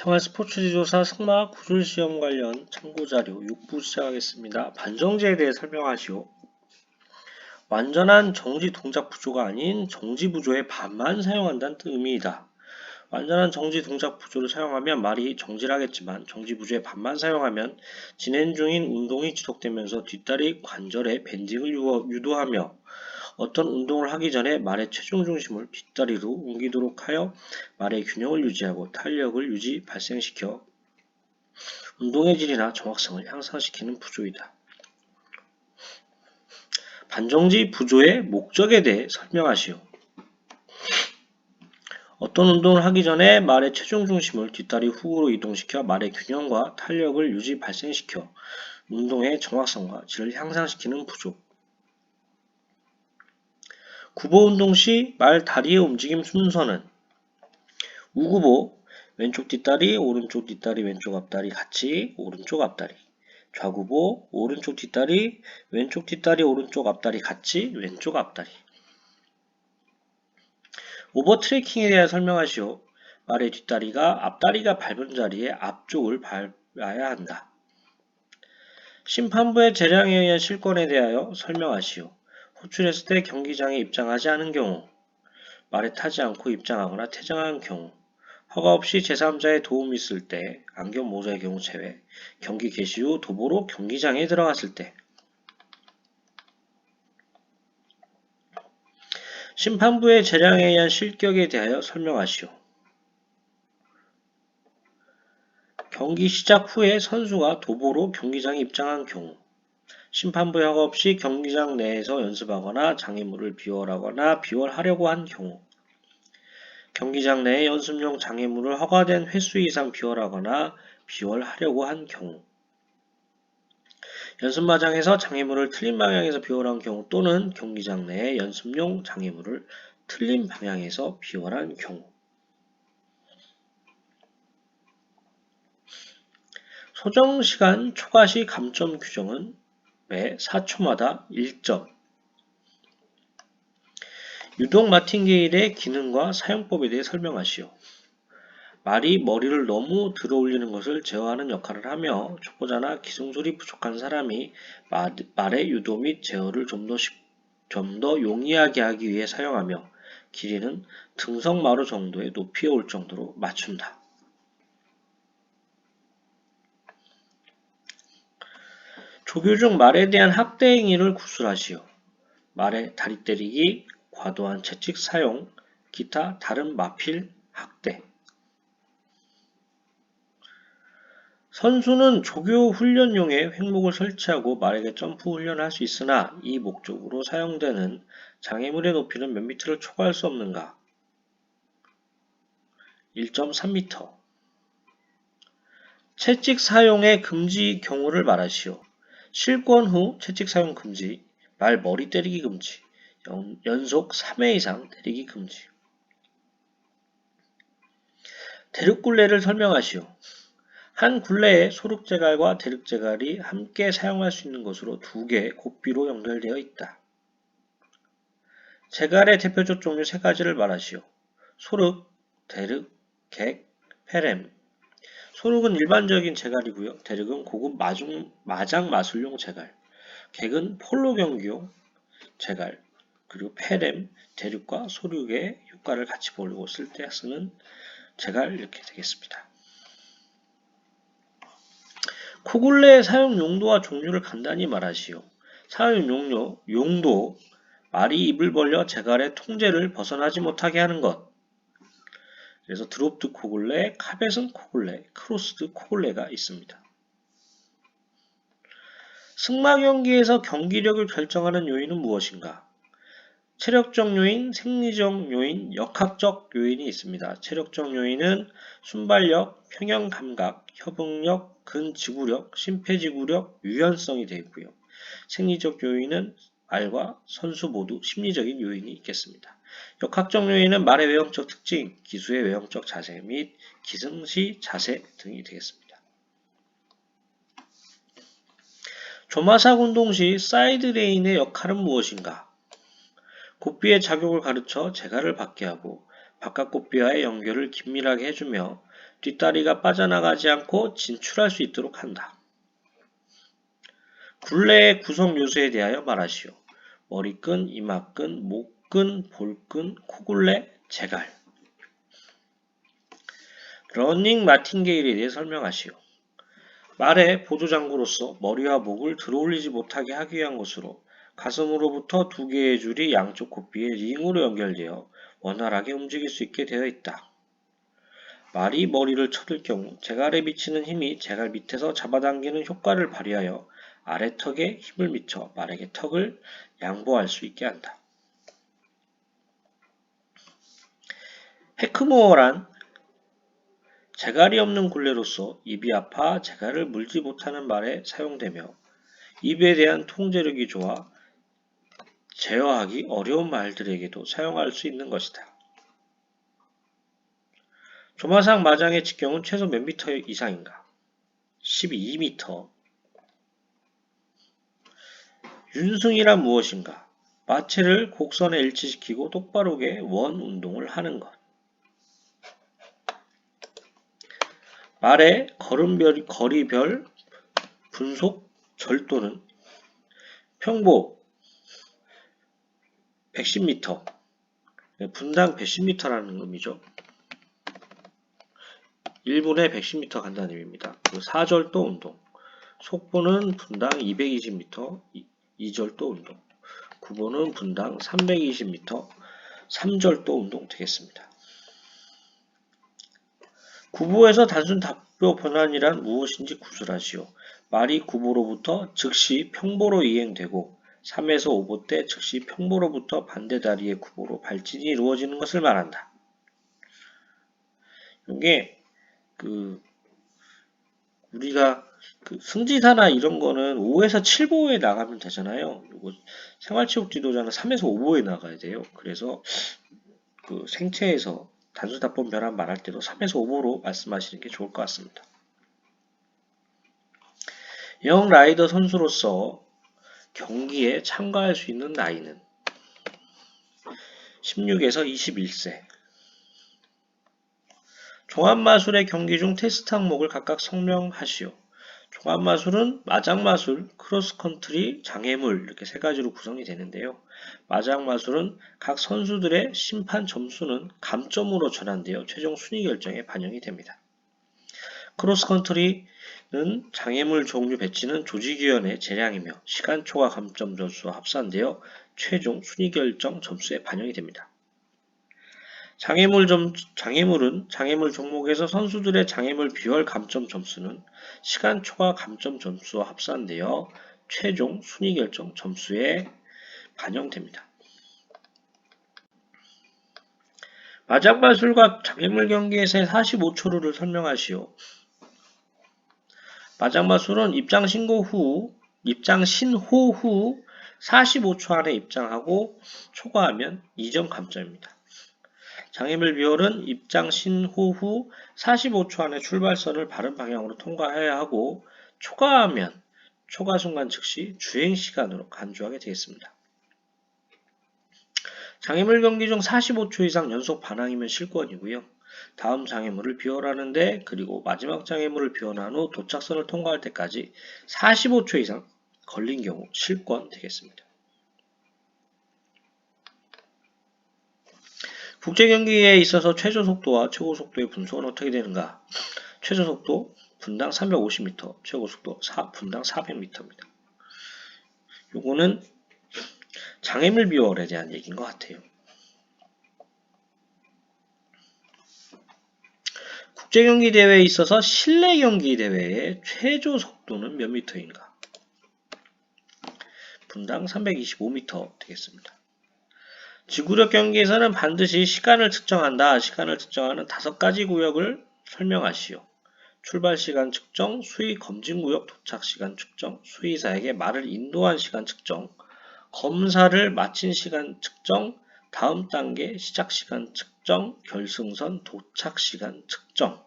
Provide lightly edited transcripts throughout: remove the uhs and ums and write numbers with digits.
생활 스포츠 지도사 승마 구술 시험 관련 참고자료 6부 시작하겠습니다. 반정지에 대해 설명하시오. 완전한 정지 동작 부조가 아닌 정지 부조의 반만 사용한다는 의미이다. 완전한 정지 동작 부조를 사용하면 말이 정지하겠지만 정지 부조의 반만 사용하면 진행 중인 운동이 지속되면서 뒷다리 관절의 밴딩을 유도하며 어떤 운동을 하기 전에 말의 체중 중심을 뒷다리로 옮기도록 하여 말의 균형을 유지하고 탄력을 발생시켜 운동의 질이나 정확성을 향상시키는 부조이다. 반정지 부조의 목적에 대해 설명하시오. 어떤 운동을 하기 전에 말의 체중 중심을 뒷다리 후으로 이동시켜 말의 균형과 탄력을 발생시켜 운동의 정확성과 질을 향상시키는 부조. 구보 운동 시 말 다리의 움직임 순서는 우구보, 왼쪽 뒷다리, 오른쪽 뒷다리, 왼쪽 앞다리 같이 오른쪽 앞다리. 좌구보, 오른쪽 뒷다리, 왼쪽 뒷다리, 오른쪽 앞다리 같이 왼쪽 앞다리. 오버 트래킹에 대해 설명하시오. 말의 뒷다리가 앞다리가 밟은 자리에 앞쪽을 밟아야 한다. 심판부의 재량에 의한 실권에 대하여 설명하시오. 호출했을 때 경기장에 입장하지 않은 경우, 말에 타지 않고 입장하거나 퇴장한 경우, 허가 없이 제3자의 도움이 있을 때, 안경 모자의 경우 제외, 경기 개시 후 도보로 경기장에 들어갔을 때, 심판부의 재량에 의한 실격에 대하여 설명하시오. 경기 시작 후에 선수가 도보로 경기장에 입장한 경우, 심판부의 허가 없이 경기장 내에서 연습하거나 장애물을 비월하거나 비월하려고 한 경우, 경기장 내에 연습용 장애물을 허가된 횟수 이상 비월하거나 비월하려고 한 경우, 연습마장에서 장애물을 틀린 방향에서 비월한 경우 또는 경기장 내에 연습용 장애물을 틀린 방향에서 비월한 경우. 소정시간 초과시 감점 규정은 매 4초마다 1점. 유동 마틴게일의 기능과 사용법에 대해 설명하시오. 말이 머리를 너무 들어 올리는 것을 제어하는 역할을 하며 초보자나 기승술이 부족한 사람이 말의 유도 및 제어를 좀 더 용이하게 하기 위해 사용하며 길이는 등성마루 정도의 높이에 올 정도로 맞춘다. 조교 중 말에 대한 학대 행위를 구술하시오. 말의 다리 때리기, 과도한 채찍 사용, 기타 다른 마필, 학대. 선수는 조교 훈련용의 횡목을 설치하고 말에게 점프 훈련을 할 수 있으나 이 목적으로 사용되는 장애물의 높이는 몇 미터를 초과할 수 없는가? 1.3m. 채찍 사용의 금지 경우를 말하시오. 실권 후 채찍 사용 금지, 말 머리 때리기 금지, 연속 3회 이상 때리기 금지. 대륵굴레를 설명하시오. 한 굴레에 소륵제갈과 대륵제갈이 함께 사용할 수 있는 것으로 두 개의 곱비로 연결되어 있다. 제갈의 대표적 종류 세 가지를 말하시오. 소륵, 대륵, 객, 페렘. 소륵은 일반적인 제갈이고요. 대륵은 고급 마장 마술용 제갈. 객은 폴로 경기용 제갈. 그리고 페렘, 대륵과 소륵의 효과를 같이 보려고 쓸 때 쓰는 제갈 이렇게 되겠습니다. 코굴레의 사용 용도와 종류를 간단히 말하시오. 사용 용도, 말이 입을 벌려 제갈의 통제를 벗어나지 못하게 하는 것. 그래서 드롭드 코굴레, 카벳은 코굴레, 크로스드 코굴레가 있습니다. 승마 경기에서 경기력을 결정하는 요인은 무엇인가? 체력적 요인, 생리적 요인, 역학적 요인이 있습니다. 체력적 요인은 순발력, 평형감각, 협응력, 근지구력, 심폐지구력, 유연성이 되어 있고요. 생리적 요인은 말과 선수 모두 심리적인 요인이 있겠습니다. 역학적 요인은 말의 외형적 특징, 기수의 외형적 자세 및 기승시 자세 등이 되겠습니다. 조마삭 운동 시 사이드레인의 역할은 무엇인가? 고삐의 작용을 가르쳐 제갈을 받게 하고 바깥꽃비와의 연결을 긴밀하게 해주며 뒷다리가 빠져나가지 않고 진출할 수 있도록 한다. 굴레의 구성 요소에 대하여 말하시오. 머리끈, 이마끈, 목끈, 볼끈, 코굴레, 재갈. 러닝 마틴게일에 대해 설명하시오. 말의 보조장구로서 머리와 목을 들어올리지 못하게 하기 위한 것으로 가슴으로부터 두 개의 줄이 양쪽 콧비에 링으로 연결되어 원활하게 움직일 수 있게 되어 있다. 말이 머리를 쳐들 경우 재갈에 미치는 힘이 재갈 밑에서 잡아당기는 효과를 발휘하여 아래턱에 힘을 미쳐 말에게 턱을 양보할 수 있게 한다. 헤크모어란 재갈이 없는 굴레로서 입이 아파 재갈을 물지 못하는 말에 사용되며 입에 대한 통제력이 좋아 제어하기 어려운 말들에게도 사용할 수 있는 것이다. 조마상 마장의 직경은 최소 몇 미터 이상인가? 12m. 윤승이란 무엇인가? 마체를 곡선에 일치시키고 똑바르게 원 운동을 하는 것. 말의 거리별 분속 절도는 평보 110m, 분당 110m라는 의미죠. 1분에 110m 간다는 의미입니다. 그 4절도 운동. 속보는 분당 220m, 2절도 운동. 구보는 분당 320m, 3절도 운동 되겠습니다. 구보에서 단순 답보 변환이란 무엇인지 구술하시오. 말이 구보로부터 즉시 평보로 이행되고 3에서 5보 때 즉시 평보로부터 반대 다리의 구보로 발진이 이루어지는 것을 말한다. 이게 우리가 승지사나 이런 거는 5에서 7보에 나가면 되잖아요. 요거 생활체육 지도자는 3에서 5보에 나가야 돼요. 그래서 생체에서 단수 답변 변환 말할 때도 3에서 5보로 말씀하시는 게 좋을 것 같습니다. 영 라이더 선수로서 경기에 참가할 수 있는 나이는 16에서 21세. 종합마술의 경기 중 테스트 항목을 각각 설명하시오. 종합마술은 마장마술, 크로스컨트리, 장애물 이렇게 세 가지로 구성이 되는데요. 마장마술은 각 선수들의 심판 점수는 감점으로 전환되어 최종 순위 결정에 반영이 됩니다. 크로스컨트리는 장애물 종류 배치는 조직위원회 재량이며 시간 초과 감점 점수와 합산되어 최종 순위 결정 점수에 반영이 됩니다. 장애물은 장애물 종목에서 선수들의 장애물 비율 감점 점수는 시간 초과 감점 점수와 합산되어 최종 순위 결정 점수에 반영됩니다. 마장마술과 장애물 경기에서의 45초를 설명하시오. 마장마술은 입장 신호 후 45초 안에 입장하고 초과하면 2점 감점입니다. 장애물 비율은 입장 신호 후 45초 안에 출발선을 바른 방향으로 통과해야 하고 초과하면 초과 순간 즉시 주행 시간으로 간주하게 되겠습니다. 장애물 경기 중 45초 이상 연속 반항이면 실권이고요. 다음 장애물을 비워라는데 그리고 마지막 장애물을 비워난 후 도착선을 통과할 때까지 45초 이상 걸린 경우 실권 되겠습니다. 국제경기에 있어서 최저속도와 최고속도의 분속은 어떻게 되는가? 최저속도 분당 350m, 최고속도 분당 400m입니다. 요거는 장애물 비율에 대한 얘기인 것 같아요. 국제경기 대회에 있어서 실내 경기 대회의 최저 속도는 몇 미터인가? 분당 325m 되겠습니다. 지구력 경기에서는 반드시 시간을 측정한다. 시간을 측정하는 5가지 구역을 설명하시오. 출발시간 측정, 수의 검진구역 도착시간 측정, 수의사에게 말을 인도한 시간 측정, 검사를 마친 시간 측정, 다음 단계 시작시간 측정, 결승선 도착시간 측정.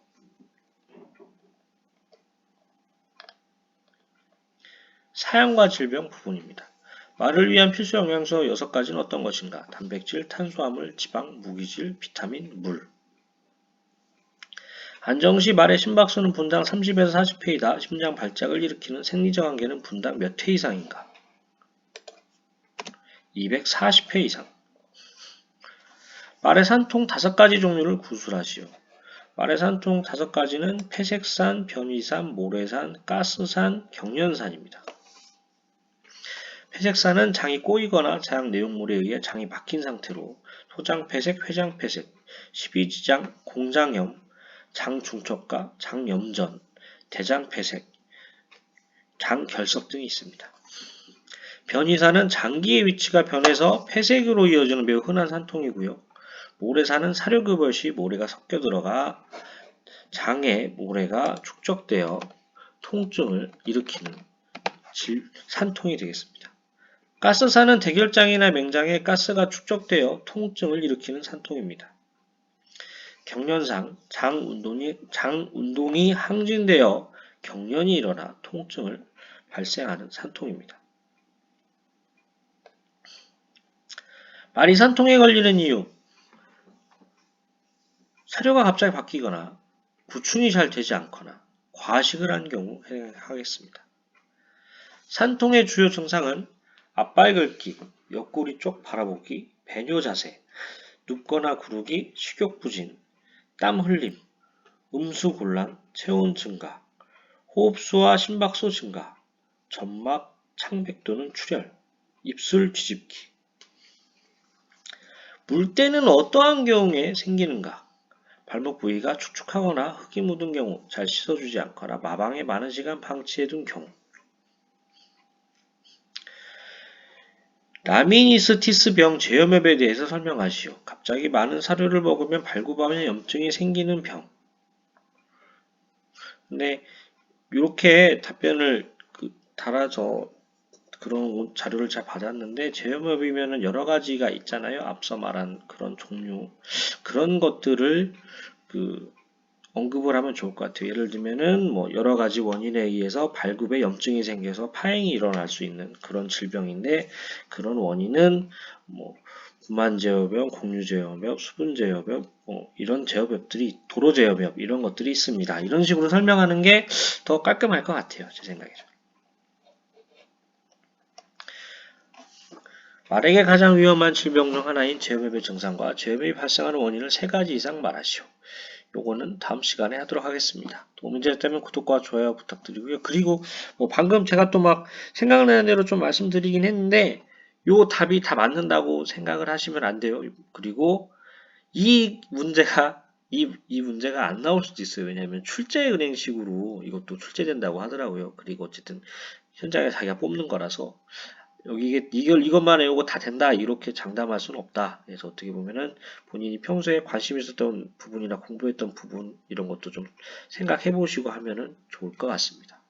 사양과 질병 부분입니다. 말을 위한 필수 영양소 6가지는 어떤 것인가? 단백질, 탄수화물, 지방, 무기질, 비타민, 물. 안정시 말의 심박수는 분당 30에서 40회이다. 심장 발작을 일으키는 생리적 한계는 분당 몇 회 이상인가? 240회 이상. 말의 산통 5가지 종류를 구술하시오. 말의 산통 5가지는 폐색산, 변이산, 모래산, 가스산, 경련산입니다. 폐색산은 장이 꼬이거나 장 내용물에 의해 장이 막힌 상태로 소장폐색, 회장폐색, 십이지장, 공장염, 장중첩과, 장염전, 대장폐색, 장결석 등이 있습니다. 변이산은 장기의 위치가 변해서 폐색으로 이어지는 매우 흔한 산통이고요. 모래산은 사료급여 시 모래가 섞여 들어가 장에 모래가 축적되어 통증을 일으키는 산통이 되겠습니다. 가스산은 대결장이나 맹장에 가스가 축적되어 통증을 일으키는 산통입니다. 경련상, 장 운동이 항진되어 경련이 일어나 통증을 발생하는 산통입니다. 말이 산통에 걸리는 이유, 사료가 갑자기 바뀌거나 구충이 잘 되지 않거나 과식을 한 경우 해당하겠습니다. 산통의 주요 증상은 앞발 긁기, 옆구리 쪽 바라보기, 배뇨 자세, 눕거나 구르기, 식욕 부진, 땀 흘림, 음수 곤란, 체온 증가, 호흡수와 심박수 증가, 점막, 창백 또는 출혈, 입술 뒤집기. 물때는 어떠한 경우에 생기는가? 발목 부위가 축축하거나 흙이 묻은 경우, 잘 씻어주지 않거나 마방에 많은 시간 방치해둔 경우. 라미니스티스병 제염엽에 대해서 설명하시오. 갑자기 많은 사료를 먹으면 발굽하면 염증이 생기는 병. 근데 이렇게 답변을 달아서 그런 자료를 잘 받았는데 제염엽이면 여러 가지가 있잖아요. 앞서 말한 그런 종류 그런 것들을 언급을 하면 좋을 것 같아요. 예를 들면은 뭐 여러 가지 원인에 의해서 발굽에 염증이 생겨서 파행이 일어날 수 있는 그런 질병인데 그런 원인은 뭐 구만제염엽, 공유제염엽, 수분제염엽, 이런 제염엽들이 도로제염엽 이런 것들이 있습니다. 이런 식으로 설명하는 게 더 깔끔할 것 같아요. 제 생각에는. 말에게 가장 위험한 질병 중 하나인 제염엽의 증상과 제염엽이 발생하는 원인을 3가지 이상 말하시오. 요거는 다음 시간에 하도록 하겠습니다. 도움이 되셨다면 구독과 좋아요 부탁드리고요. 그리고 방금 제가 또 막 생각나는 대로 좀 말씀드리긴 했는데 요 답이 다 맞는다고 생각을 하시면 안 돼요. 그리고 이 문제가 안 나올 수도 있어요. 왜냐하면 출제은행식으로 이것도 출제된다고 하더라고요. 그리고 어쨌든 현장에 자기가 뽑는 거라서 이것만 외우고 다 된다 이렇게 장담할 수는 없다. 그래서 어떻게 보면은 본인이 평소에 관심 있었던 부분이나 공부했던 부분 이런 것도 좀 생각해 보시고 하면은 좋을 것 같습니다.